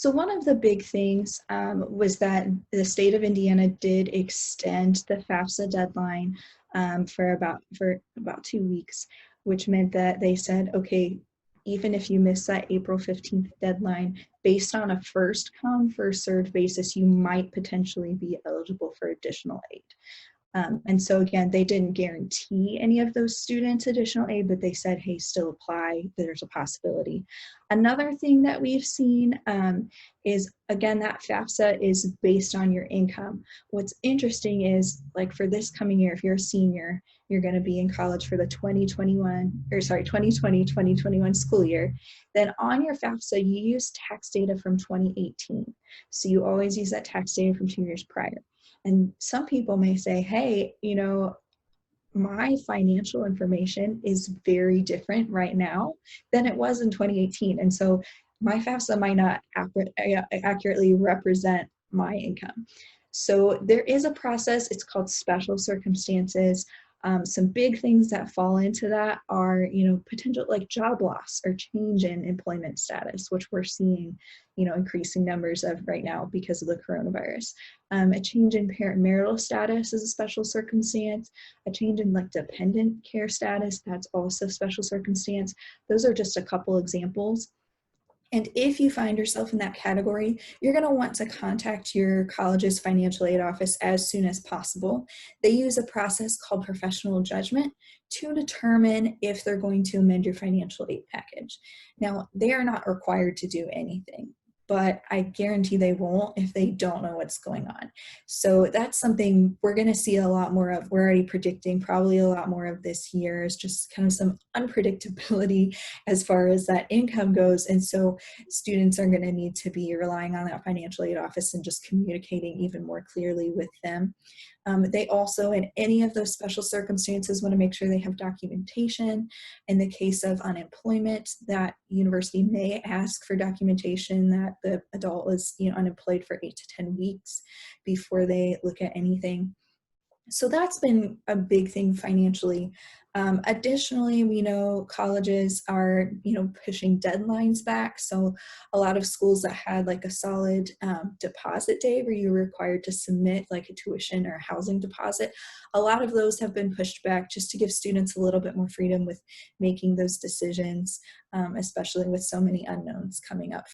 So one of the big things was that the state of Indiana did extend the FAFSA deadline for about 2 weeks, which meant that they said, okay, even if you miss that April 15th deadline, based on a first come, first served basis, you might potentially be eligible for additional aid. And so again, they didn't guarantee any of those students additional aid, but they said, hey, still apply, there's a possibility. Another thing that we've seen is, again, that FAFSA is based on your income. What's interesting is, like, for this coming year, if you're a senior, you're going to be in college for the 2020-2021 school year, then on your FAFSA, you use tax data from 2018. So you always use that tax data from 2 years prior. And some people may say, hey, my financial information is very different right now than it was in 2018. And so my FAFSA might not accurately represent my income. So there is a process. It's called special circumstances. Some big things that fall into that are, potential like job loss or change in employment status, which we're seeing, increasing numbers of right now because of the coronavirus. A change in parent marital status is a special circumstance. A change in dependent care status, that's also special circumstance. Those are just a couple examples. And if you find yourself in that category, you're going to want to contact your college's financial aid office as soon as possible. They use a process called professional judgment to determine if they're going to amend your financial aid package. Now, they are not required to do anything, but I guarantee they won't if they don't know what's going on. So that's something we're going to see a lot more of. We're already predicting probably a lot more of this year, is just kind of some unpredictability as far as that income goes. And so students are going to need to be relying on that financial aid office and just communicating even more clearly with them. They also, in any of those special circumstances, want to make sure they have documentation. In the case of unemployment, that university may ask for documentation that the adult was unemployed for 8 to 10 weeks before they look at anything. So that's been a big thing financially. Additionally, we know colleges are, pushing deadlines back. So a lot of schools that had a solid deposit day where you were required to submit a tuition or a housing deposit, a lot of those have been pushed back just to give students a little bit more freedom with making those decisions, especially with so many unknowns coming up